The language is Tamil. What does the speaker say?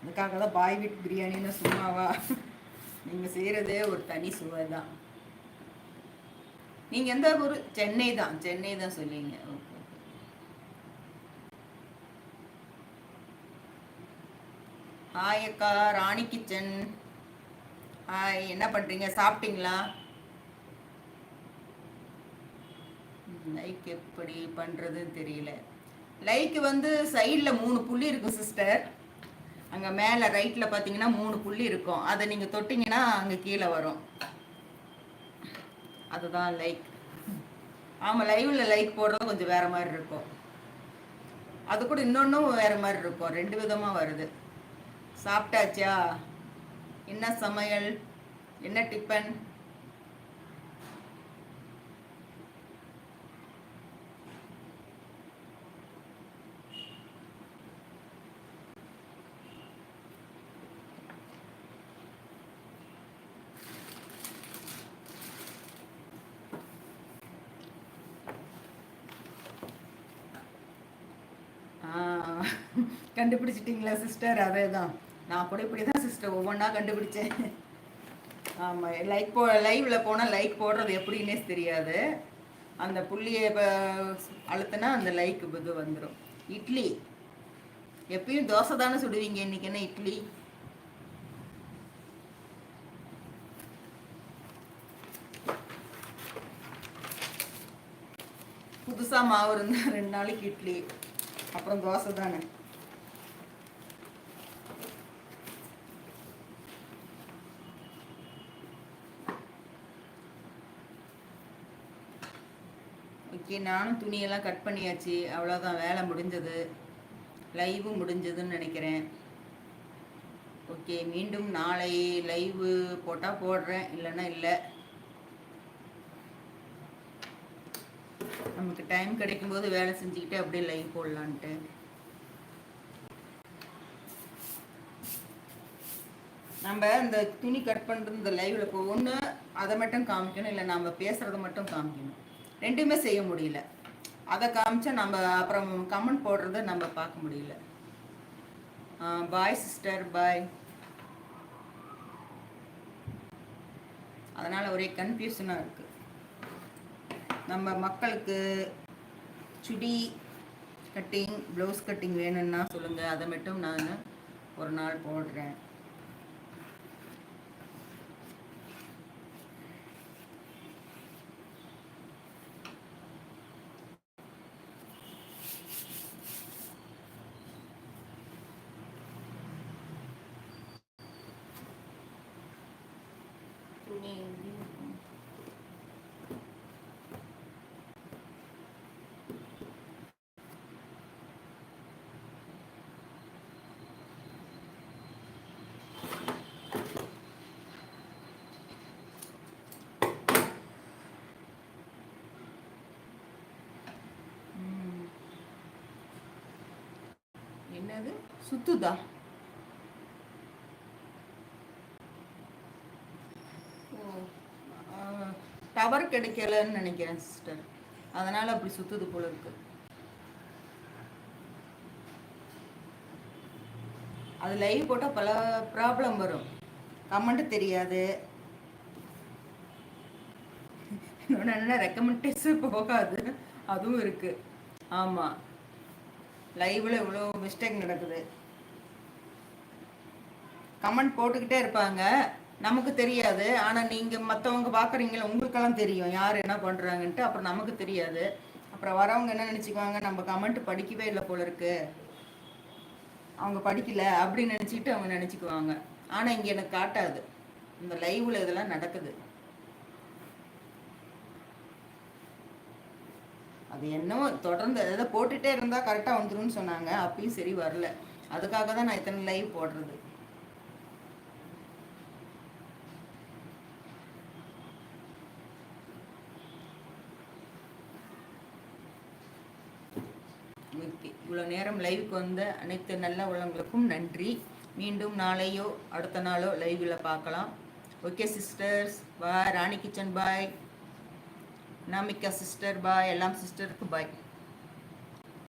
அதுக்காக தான் பாய் வீட் பிரியாணின்னு சும்மாவா? நீங்கள் செய்கிறதே ஒரு தனி சுவை தான். நீங்கள் எந்த ஊர்? சென்னை தான், சென்னை தான் சொல்லிங்க. ஓகே. ஹாய் அக்கா, ராணி கிச்சன். ஹாய், என்ன பண்ணுறீங்க? சாப்பிட்டீங்களா? லைக் எப்படி பண்ணுறதுன்னு தெரியல. லைக் வந்து சைடில் 3 புள்ளி இருக்கும் சிஸ்டர். அங்கே மேலே ரைட்டில் பார்த்தீங்கன்னா 3 புள்ளி இருக்கும். அதை நீங்கள் தொட்டிங்கன்னா அங்கே கீழே வரும். அதுதான் லைக். ஆமாம், லைவில் லைக் போடுறது கொஞ்சம் வேறு மாதிரி இருக்கும். அது கூட இன்னொன்றும் வேறு மாதிரி இருக்கும். 2 விதமாக வருது. சாப்பிட்டாச்சா? என்ன சமையல்? என்ன டிஃபன்? கண்டுபிடிச்சிட்டிங்களா சிஸ்டர்? அதே தான், நான் கூட இப்படி தான் சிஸ்டர் ஒவ்வொன்றா கண்டுபிடிச்சேன். ஆமாம், லைவில் போனால் லைக் போடுறது எப்படின்னே தெரியாது. அந்த புள்ளியை அழுத்தினா அந்த லைக் இது வந்துடும். இட்லி எப்பயும் தோசை தானே சுடுவீங்க, இன்னைக்கு என்ன இட்லி? புதுசாக மாவு இருந்தால் 2 நாளைக்கு இட்லி, அப்புறம் தோசை தானே. ஓகே, நானும் துணியெல்லாம் கட் பண்ணியாச்சு. அவ்வளோதான், வேலை முடிஞ்சது. லைவும் முடிஞ்சதுன்னு நினைக்கிறேன். ஓகே, மீண்டும் நாளை லைவு போட்டால் போடுறேன், இல்லைன்னா இல்லை. நமக்கு டைம் கிடைக்கும்போது வேலை செஞ்சுக்கிட்டு அப்படியே லைவ் போடலான்ட்டு. நம்ம இந்த துணி கட் பண்ணுறது இந்த லைவில் இப்போ ஒன்று அதை மட்டும் காமிக்கணும், இல்லை நம்ம பேசுகிறத மட்டும் காமிக்கணும். ரெண்டுமே செய்ய முடியல. அதை காமிச்சா நம்ம அப்புறம் கமெண்ட் போடுறத நம்ம பார்க்க முடியல. பாய் சிஸ்டர், பாய். அதனால் ஒரே கன்ஃபியூஷனாக இருக்குது. நம்ம மக்களுக்கு சுடி கட்டிங், ப்ளவுஸ் கட்டிங் வேணும்னா சொல்லுங்கள், அதை மட்டும் நான் ஒரு நாள் போடுறேன். என்னது சுத்துதா? டவர் கிடைக்கலன்னு நினைக்கிறேன் சிஸ்டர், அதனால அப்படி சுத்துது போல இருக்கு. அது லைவ் போட்டால் பல ப்ராப்ளம் வரும். கமெண்ட் தெரியாது, என்ன ரெக்கமெண்டேஷன் போகாது, அதுவும் இருக்கு. ஆமாம், லைவ்ல இவ்வளோ மிஸ்டேக் நடக்குது. கமெண்ட் போட்டுக்கிட்டே இருப்பாங்க, நமக்கு தெரியாது. ஆனால் நீங்கள் மற்றவங்க பார்க்குறீங்களா, உங்களுக்கெல்லாம் தெரியும் யார் என்ன பண்ணுறாங்கன்ட்டு. அப்புறம் நமக்கு தெரியாது. அப்புறம் வரவங்க என்ன நினச்சிக்குவாங்க, நம்ம கமெண்ட் படிக்கவே இல்லை போல இருக்கு, அவங்க படிக்கல அப்படின்னு நினச்சிக்கிட்டு அவங்க நினச்சிக்குவாங்க. ஆனால் இங்கே எனக்கு காட்டாது, இந்த லைவில் இதெல்லாம் நடக்குது. அது என்னவோ தொடர்ந்து எதை போட்டுகிட்டே இருந்தால் கரெக்டாக வந்துடும் சொன்னாங்க, அப்பயும் சரி வரல. அதுக்காக தான் நான் இத்தனை லைவ் போடுறது. ஓகே, இவ்வளோ நேரம் லைவுக்கு வந்த அனைத்து நல்ல உள்ளவங்களுக்கும் நன்றி. மீண்டும் நாளையோ அடுத்த நாளோ லைவில் பார்க்கலாம். ஓகே சிஸ்டர்ஸ், பாய். ராணி கிச்சன் பாய். நாமிகா சிஸ்டர் பாய். எல்லாம் சிஸ்டருக்கு பாய்.